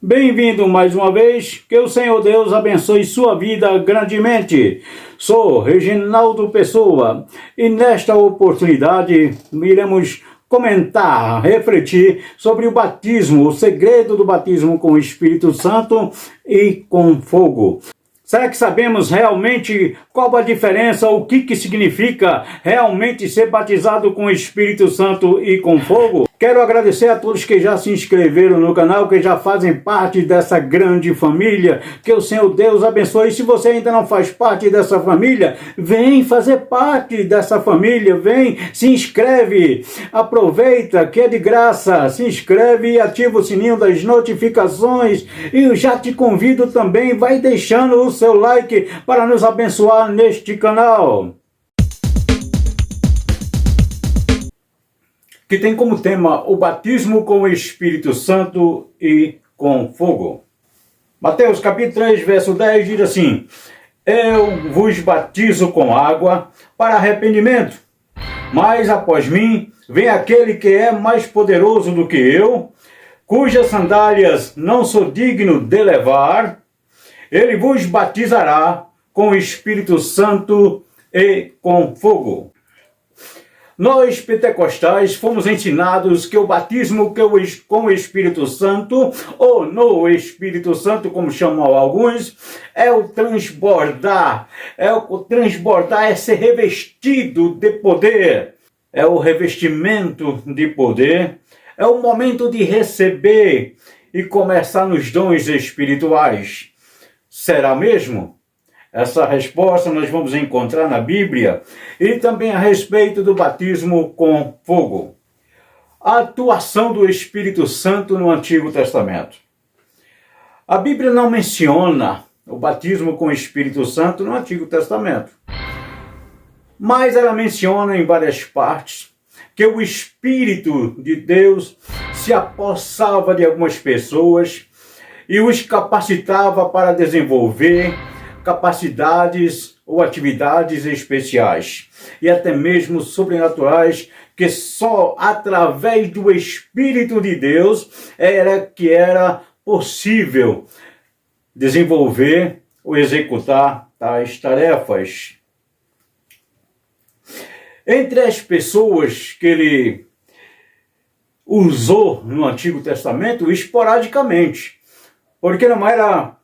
Bem-vindo mais uma vez, que o Senhor Deus abençoe sua vida grandemente. Sou Reginaldo Pessoa e nesta oportunidade iremos comentar, refletir sobre o batismo, o segredo do batismo com o Espírito Santo e com fogo. Será que sabemos realmente qual a diferença, o que significa realmente ser batizado com o Espírito Santo e com fogo? Quero agradecer a todos que já se inscreveram no canal, que já fazem parte dessa grande família. Que o Senhor Deus abençoe. E se você ainda não faz parte dessa família, vem fazer parte dessa família. Vem, se inscreve. Aproveita que é de graça. Se inscreve e ativa o sininho das notificações. E eu já te convido também, vai deixando o seu like para nos abençoar neste canal. Que tem como tema o batismo com o Espírito Santo e com fogo. Mateus capítulo 3, verso 10 diz assim: Eu vos batizo com água para arrependimento, mas após mim vem aquele que é mais poderoso do que eu, cujas sandálias não sou digno de levar. Ele vos batizará com o Espírito Santo e com fogo. Nós, pentecostais, fomos ensinados que o batismo com o Espírito Santo, ou no Espírito Santo, como chamam alguns, é o transbordar. É ser revestido de poder. É o revestimento de poder. É o momento de receber e começar nos dons espirituais. Será mesmo? Essa resposta nós vamos encontrar na Bíblia e também a respeito do batismo com fogo. A atuação do Espírito Santo no Antigo Testamento. A Bíblia não menciona o batismo com o Espírito Santo no Antigo Testamento, mas ela menciona em várias partes que o Espírito de Deus se apossava de algumas pessoas e os capacitava para desenvolver capacidades ou atividades especiais e até mesmo sobrenaturais que só através do Espírito de Deus era possível desenvolver ou executar tais tarefas. Entre as pessoas que ele usou no Antigo Testamento, esporadicamente, porque não era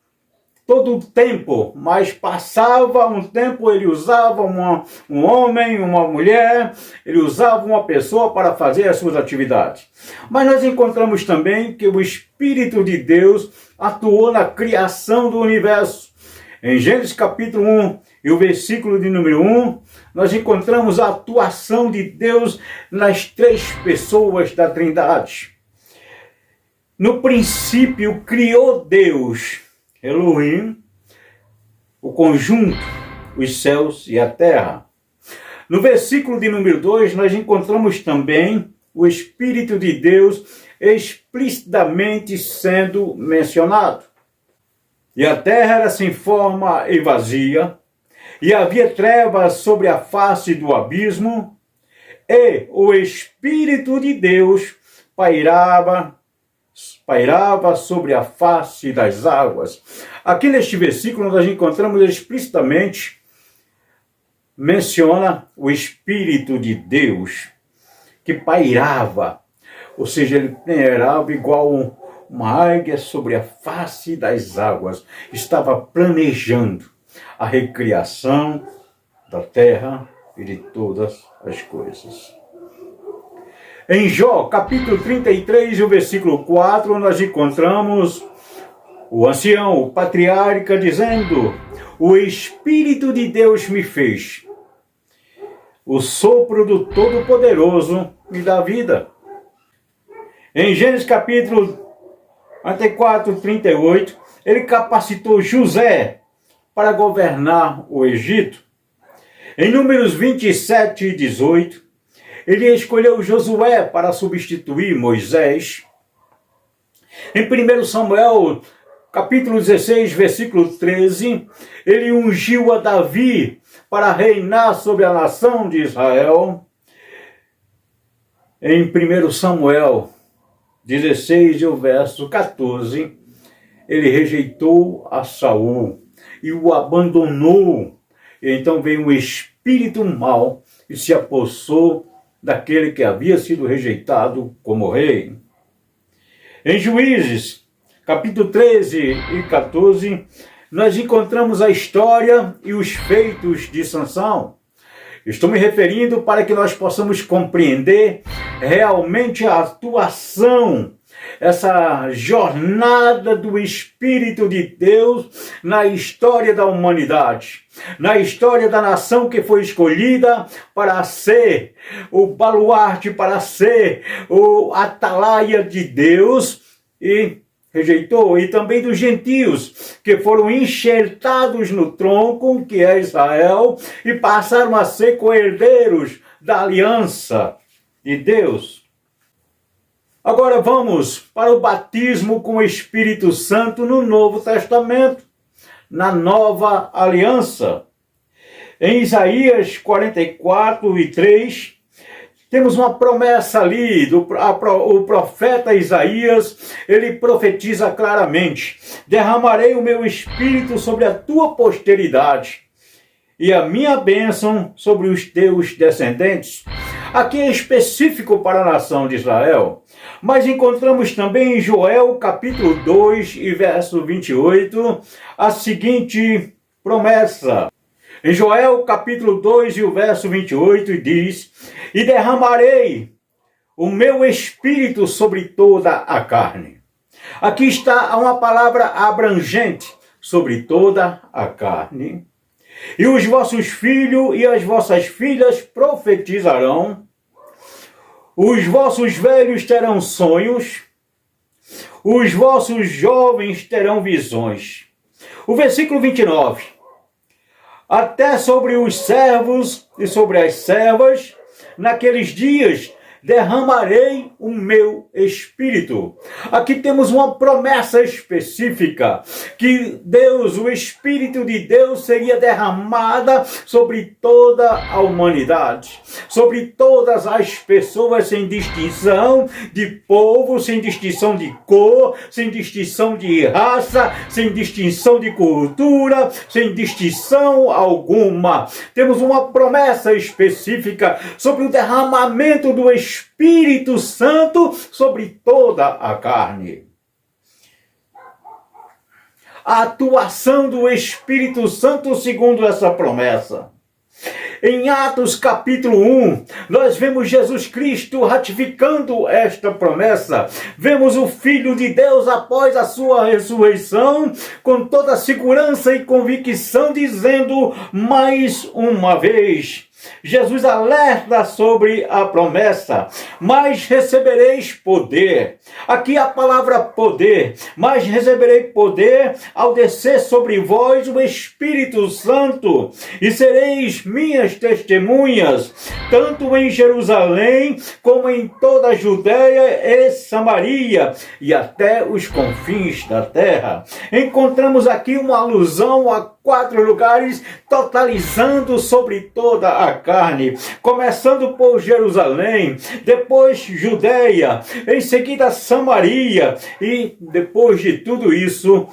todo o tempo, mas passava um tempo, ele usava um homem, uma mulher, ele usava uma pessoa para fazer as suas atividades. Mas nós encontramos também que o Espírito de Deus atuou na criação do universo. Em Gênesis capítulo 1 e o versículo de número 1, nós encontramos a atuação de Deus nas três pessoas da Trindade. No princípio criou Deus, Elohim, o conjunto, os céus e a terra. No versículo de número 2, nós encontramos também o Espírito de Deus explicitamente sendo mencionado. E a terra era sem forma e vazia, e havia trevas sobre a face do abismo, e o Espírito de Deus pairava sobre a face das águas. Aqui neste versículo nós encontramos explicitamente, menciona o Espírito de Deus, que pairava, ou seja, ele pairava igual uma águia sobre a face das águas. Estava planejando a recriação da terra e de todas as coisas. Em Jó, capítulo 33, o versículo 4, nós encontramos o ancião, o patriarca, dizendo: o Espírito de Deus me fez, o sopro do Todo-Poderoso me dá vida. Em Gênesis capítulo 44, 38, ele capacitou José para governar o Egito. Em Números 27 e 18, ele escolheu Josué para substituir Moisés. Em 1 Samuel, capítulo 16, versículo 13, ele ungiu a Davi para reinar sobre a nação de Israel. Em 1 Samuel 16, o verso 14, ele rejeitou a Saul e o abandonou. E então veio um espírito mau e se apossou daquele que havia sido rejeitado como rei. Em Juízes, capítulo 13 e 14, nós encontramos a história e os feitos de Sansão. Estou me referindo para que nós possamos compreender realmente a atuação, essa jornada do Espírito de Deus na história da humanidade, na história da nação que foi escolhida para ser o baluarte, para ser o atalaia de Deus e rejeitou, e também dos gentios, que foram enxertados no tronco, que é Israel, e passaram a ser co-herdeiros da aliança de Deus. Agora vamos para o batismo com o Espírito Santo no Novo Testamento, na Nova Aliança. Em Isaías 44 e 3, temos uma promessa ali, o profeta Isaías, ele profetiza claramente: derramarei o meu espírito sobre a tua posteridade e a minha bênção sobre os teus descendentes. Aqui é específico para a nação de Israel, mas encontramos também em Joel capítulo 2 e verso 28, a seguinte promessa. Em Joel capítulo 2 e o verso 28 diz: e derramarei o meu espírito sobre toda a carne. Aqui está uma palavra abrangente, sobre toda a carne. E os vossos filhos e as vossas filhas profetizarão, os vossos velhos terão sonhos, os vossos jovens terão visões. O versículo 29. Até sobre os servos e sobre as servas, naqueles dias, derramarei o meu espírito. Aqui temos uma promessa específica, que Deus, o Espírito de Deus, seria derramada sobre toda a humanidade, sobre todas as pessoas, sem distinção de povo, sem distinção de cor, sem distinção de raça, sem distinção de cultura, sem distinção alguma. Temos uma promessa específica sobre o derramamento do Espírito Santo sobre toda a carne. A atuação do Espírito Santo segundo essa promessa. Em Atos capítulo 1, nós vemos Jesus Cristo ratificando esta promessa. Vemos o Filho de Deus após a sua ressurreição, com toda segurança e convicção, dizendo mais uma vez: Jesus alerta sobre a promessa: mas recebereis poder. Aqui a palavra poder: mas receberei poder ao descer sobre vós o Espírito Santo, e sereis minhas testemunhas, tanto em Jerusalém, como em toda a Judéia e Samaria, e até os confins da terra. Encontramos aqui uma alusão a 4 lugares, totalizando sobre toda a carne, começando por Jerusalém, depois Judeia, em seguida Samaria, e depois de tudo isso,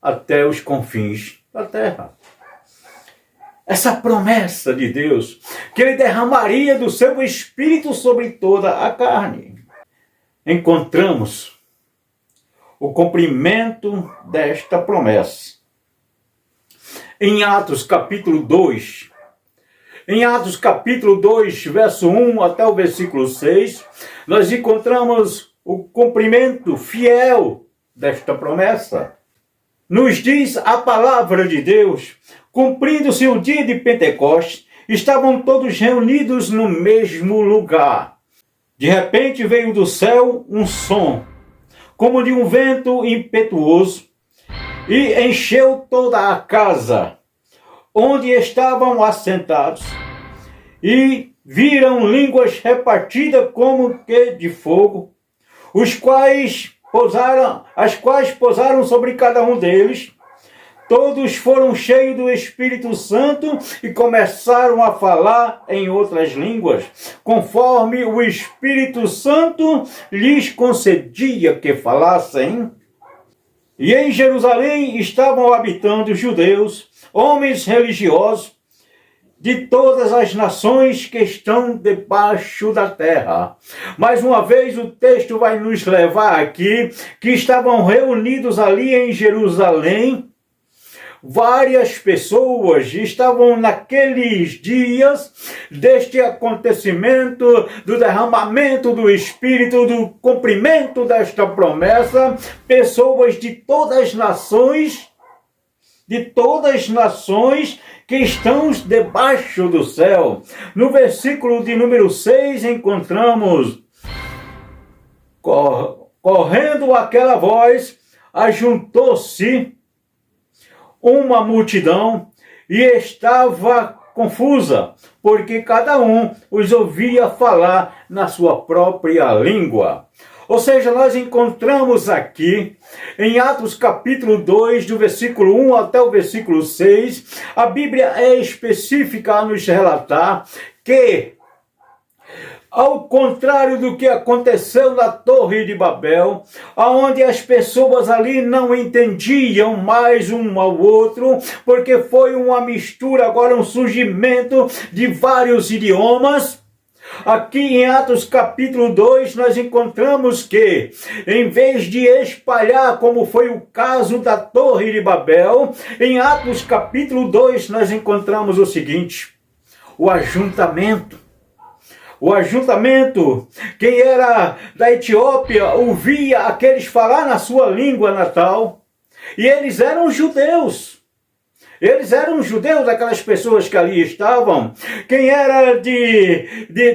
até os confins da terra. Essa promessa de Deus, que Ele derramaria do seu Espírito sobre toda a carne. Encontramos o cumprimento desta promessa em Atos capítulo 2. Em Atos capítulo 2, verso 1 até o versículo 6, nós encontramos o cumprimento fiel desta promessa. Nos diz a palavra de Deus: cumprindo-se o dia de Pentecostes, estavam todos reunidos no mesmo lugar. De repente veio do céu um som, como de um vento impetuoso, e encheu toda a casa onde estavam assentados, e viram línguas repartidas como que de fogo, as quais pousaram sobre cada um deles. Todos foram cheios do Espírito Santo e começaram a falar em outras línguas, conforme o Espírito Santo lhes concedia que falassem. E em Jerusalém estavam habitando judeus, homens religiosos, de todas as nações que estão debaixo da terra. Mais uma vez o texto vai nos levar aqui, que estavam reunidos ali em Jerusalém. Várias pessoas estavam naqueles dias deste acontecimento, do derramamento do Espírito, do cumprimento desta promessa, pessoas de todas as nações, que estão debaixo do céu. No versículo de número 6 encontramos: correndo aquela voz, ajuntou-se uma multidão e estava confusa, porque cada um os ouvia falar na sua própria língua. Ou seja, nós encontramos aqui, em Atos capítulo 2, do versículo 1 até o versículo 6, a Bíblia é específica a nos relatar que, ao contrário do que aconteceu na Torre de Babel, onde as pessoas ali não entendiam mais um ao outro, porque foi uma mistura, agora um surgimento de vários idiomas. Aqui em Atos capítulo 2 nós encontramos que, em vez de espalhar como foi o caso da Torre de Babel, em Atos capítulo 2 nós encontramos o seguinte: o ajuntamento. Quem era da Etiópia ouvia aqueles falar na sua língua natal, e eles eram judeus. Aquelas pessoas que ali estavam. Quem era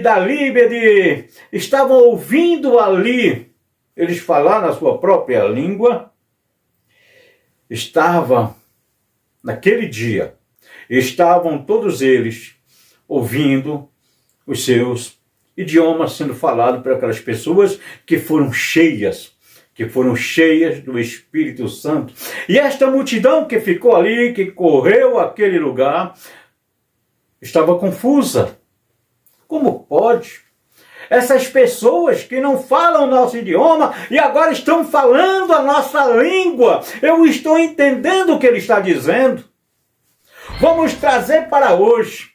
da Líbia, estavam ouvindo ali eles falar na sua própria língua. Naquele dia, estavam todos eles ouvindo os seus idiomas sendo falados por aquelas pessoas que foram cheias do Espírito Santo. E esta multidão que ficou ali, que correu àquele lugar, estava confusa. Como pode? Essas pessoas que não falam o nosso idioma e agora estão falando a nossa língua. Eu estou entendendo o que ele está dizendo. Vamos trazer para hoje.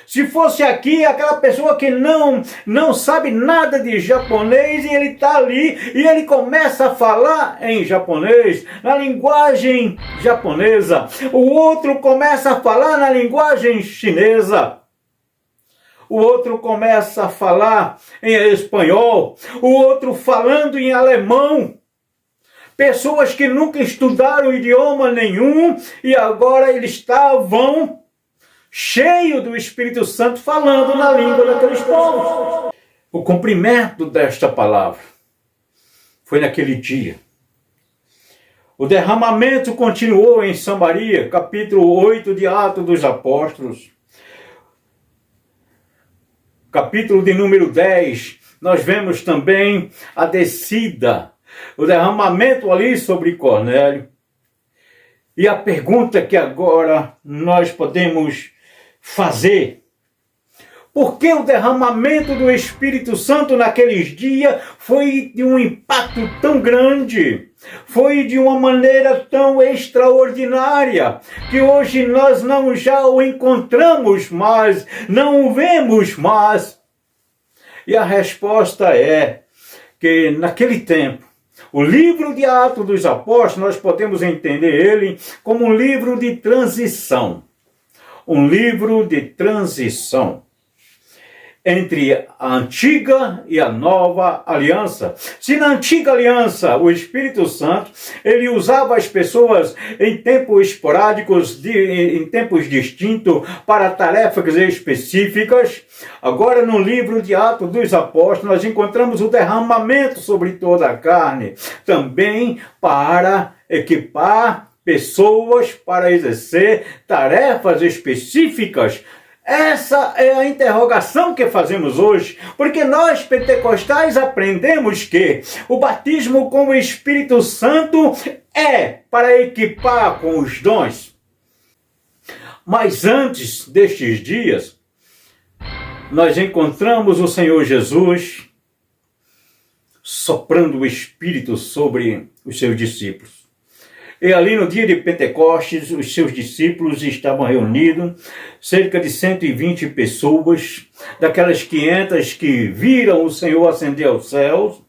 Se fosse aqui aquela pessoa que não sabe nada de japonês e ele está ali e ele começa a falar em japonês, na linguagem japonesa. O outro começa a falar na linguagem chinesa. O outro começa a falar em espanhol. O outro falando em alemão. Pessoas que nunca estudaram idioma nenhum e agora eles estavam cheio do Espírito Santo, falando na língua daqueles povos. O cumprimento desta palavra foi naquele dia. O derramamento continuou em Samaria, capítulo 8 de Atos dos Apóstolos. Capítulo de número 10, nós vemos também a descida, o derramamento ali sobre Cornélio. E a pergunta que agora nós podemos fazer: por que o derramamento do Espírito Santo naqueles dias foi de um impacto tão grande? Foi de uma maneira tão extraordinária que hoje nós não já o encontramos mais, não o vemos mais. E a resposta é que naquele tempo, o livro de Atos dos Apóstolos, nós podemos entender ele como um livro de transição. Um livro de transição entre a antiga e a nova aliança. Se na antiga aliança o Espírito Santo, ele usava as pessoas em tempos esporádicos, em tempos distintos, para tarefas específicas, agora no livro de Atos dos Apóstolos nós encontramos o derramamento sobre toda a carne, também para equipar pessoas para exercer tarefas específicas. Essa é a interrogação que fazemos hoje, porque nós pentecostais aprendemos que o batismo com o Espírito Santo é para equipar com os dons. Mas antes destes dias, nós encontramos o Senhor Jesus soprando o Espírito sobre os seus discípulos. E ali no dia de Pentecostes, os seus discípulos estavam reunidos, cerca de 120 pessoas, daquelas 500 que viram o Senhor ascender aos céus,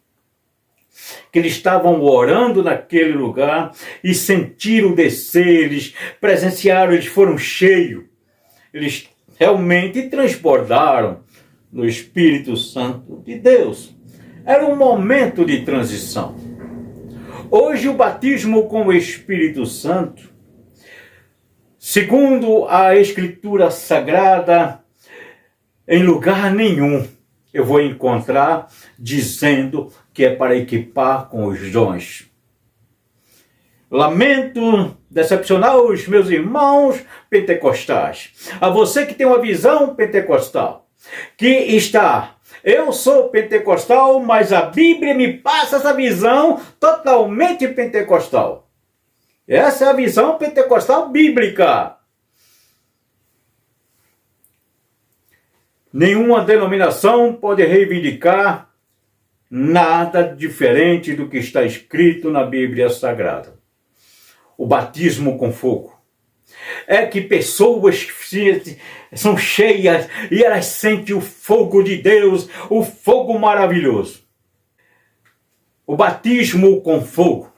que eles estavam orando naquele lugar e sentiram descer, eles presenciaram, eles foram cheios, eles realmente transbordaram no Espírito Santo de Deus. Era um momento de transição. Hoje o batismo com o Espírito Santo, segundo a Escritura Sagrada, em lugar nenhum eu vou encontrar dizendo que é para equipar com os dons. Lamento decepcionar os meus irmãos pentecostais. A você que tem uma visão pentecostal, que está... Eu sou pentecostal, mas a Bíblia me passa essa visão totalmente pentecostal. Essa é a visão pentecostal bíblica. Nenhuma denominação pode reivindicar nada diferente do que está escrito na Bíblia Sagrada. O batismo com fogo. É que pessoas são cheias e elas sentem o fogo de Deus, o fogo maravilhoso. O batismo com fogo.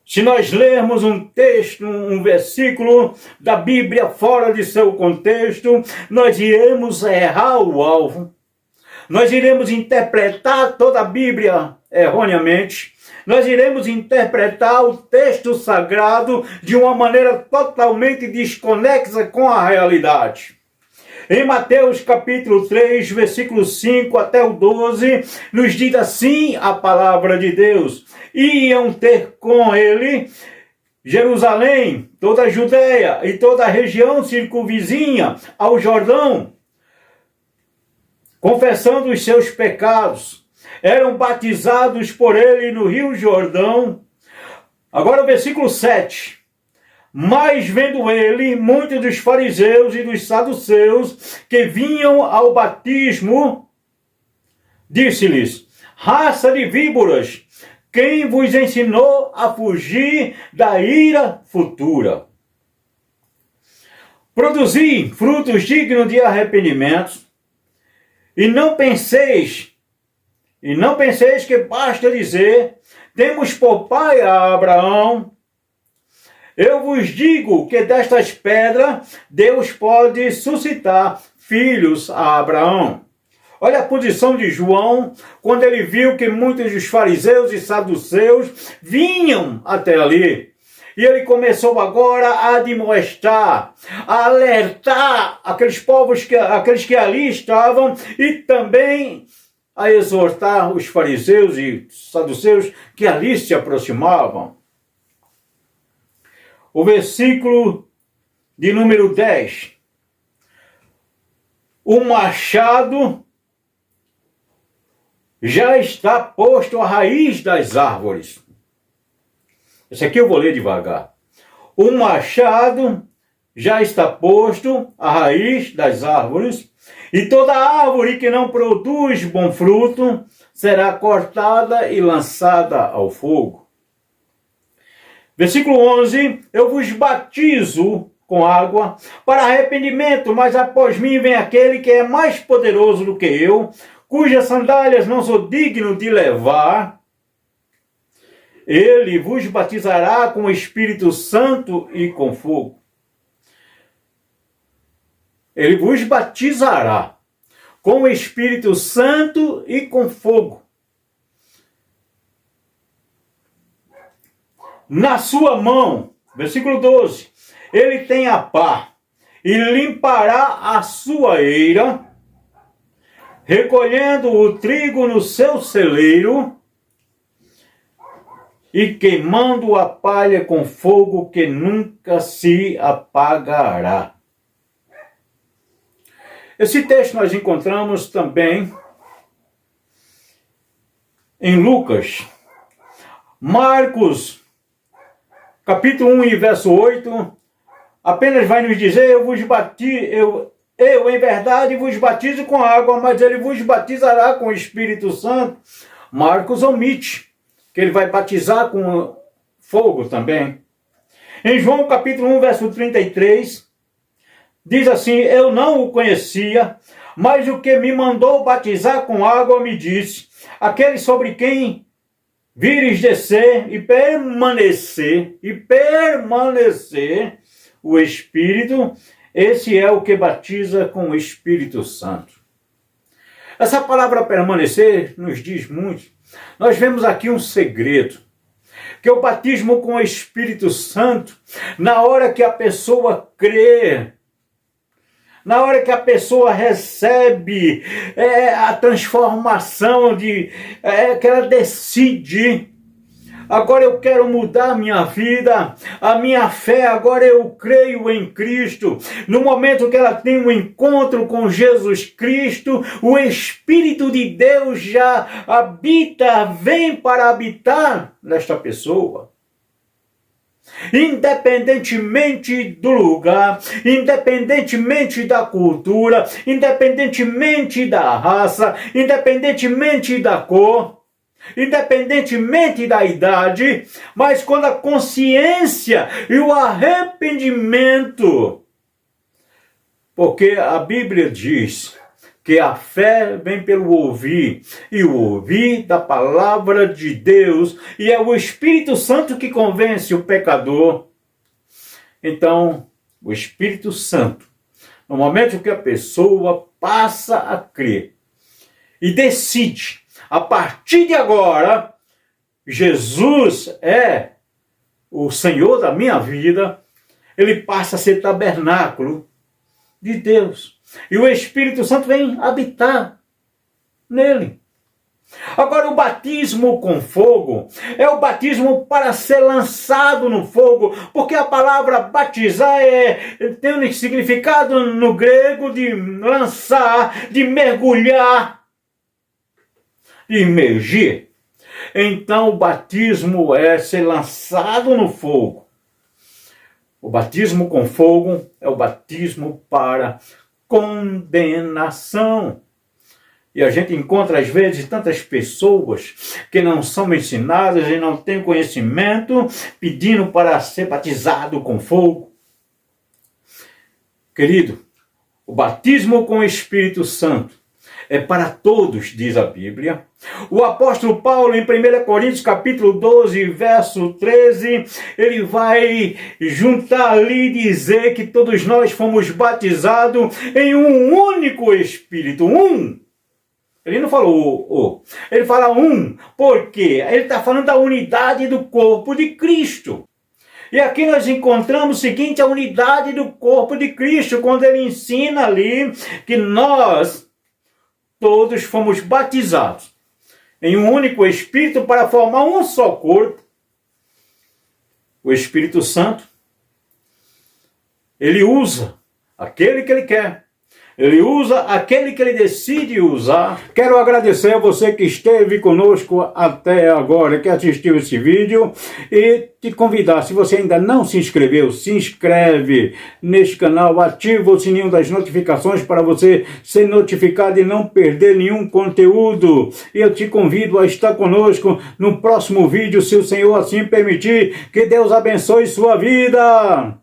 Se nós lermos um texto, um versículo da Bíblia fora de seu contexto, nós iremos errar o alvo. Nós iremos interpretar toda a Bíblia erroneamente. Nós iremos interpretar o texto sagrado de uma maneira totalmente desconexa com a realidade. Em Mateus capítulo 3, versículo 5 até o 12, nos diz assim a palavra de Deus. Iam ter com ele Jerusalém, toda a Judeia e toda a região circunvizinha ao Jordão, confessando os seus pecados. Eram batizados por ele no Rio Jordão. Agora o versículo 7. Mas vendo ele, muitos dos fariseus e dos saduceus que vinham ao batismo, disse-lhes: raça de víboras, quem vos ensinou a fugir da ira futura? Produzi frutos dignos de arrependimento, e não penseis que basta dizer: temos por pai a Abraão. Eu vos digo que destas pedras Deus pode suscitar filhos a Abraão. Olha a posição de João, quando ele viu que muitos dos fariseus e saduceus vinham até ali. E ele começou agora a admoestar, a alertar aqueles povos, aqueles que ali estavam, e também a exortar os fariseus e saduceus que ali se aproximavam. O versículo de número 10. O machado já está posto à raiz das árvores. Esse aqui eu vou ler devagar. O machado já está posto à raiz das árvores, e toda árvore que não produz bom fruto será cortada e lançada ao fogo. Versículo 11. Eu vos batizo com água para arrependimento, mas após mim vem aquele que é mais poderoso do que eu, cujas sandálias não sou digno de levar. Ele vos batizará com o Espírito Santo e com fogo. Ele vos batizará com o Espírito Santo e com fogo. Na sua mão, versículo 12, ele tem a pá e limpará a sua eira, recolhendo o trigo no seu celeiro e queimando a palha com fogo que nunca se apagará. Esse texto nós encontramos também em Lucas. Marcos, capítulo 1 e verso 8, apenas vai nos dizer: eu em verdade vos batizo com água, mas ele vos batizará com o Espírito Santo. Marcos omite que ele vai batizar com fogo também. Em João capítulo 1, verso 33, diz assim: eu não o conhecia, mas o que me mandou batizar com água me disse: aquele sobre quem vires descer e permanecer o Espírito, esse é o que batiza com o Espírito Santo. Essa palavra permanecer nos diz muito. Nós vemos aqui um segredo, que o batismo com o Espírito Santo, na hora que a pessoa crê, na hora que a pessoa recebe a transformação que ela decide: agora eu quero mudar a minha vida, a minha fé, agora eu creio em Cristo. No momento que ela tem um encontro com Jesus Cristo, o Espírito de Deus já habita, vem para habitar nesta pessoa. Independentemente do lugar, independentemente da cultura, independentemente da raça, independentemente da cor, independentemente da idade, mas quando a consciência e o arrependimento, porque a Bíblia diz que a fé vem pelo ouvir, e o ouvir da palavra de Deus, e é o Espírito Santo que convence o pecador. Então, o Espírito Santo, no momento que a pessoa passa a crer e decide: a partir de agora, Jesus é o Senhor da minha vida, ele passa a ser tabernáculo de Deus. E o Espírito Santo vem habitar nele. Agora, o batismo com fogo é o batismo para ser lançado no fogo, porque a palavra batizar tem um significado no grego de lançar, de mergulhar, de imergir. Então, o batismo é ser lançado no fogo. O batismo com fogo é o batismo para condenação. E a gente encontra, às vezes, tantas pessoas que não são ensinadas e não têm conhecimento, pedindo para ser batizado com fogo. Querido, o batismo com o Espírito Santo é para todos, diz a Bíblia. O apóstolo Paulo, em 1 Coríntios capítulo 12, verso 13, ele vai juntar ali e dizer que todos nós fomos batizados em um único Espírito, um. Ele não falou ele fala um, porque ele está falando da unidade do corpo de Cristo. E aqui nós encontramos o seguinte: a unidade do corpo de Cristo, quando ele ensina ali que nós todos fomos batizados em um único Espírito para formar um só corpo. O Espírito Santo, ele usa aquele que ele quer. Ele usa aquele que ele decide usar. Quero agradecer a você que esteve conosco até agora, que assistiu esse vídeo, e te convidar, se você ainda não se inscreveu, se inscreve neste canal, ativa o sininho das notificações para você ser notificado e não perder nenhum conteúdo. E eu te convido a estar conosco no próximo vídeo, se o Senhor assim permitir. Que Deus abençoe sua vida.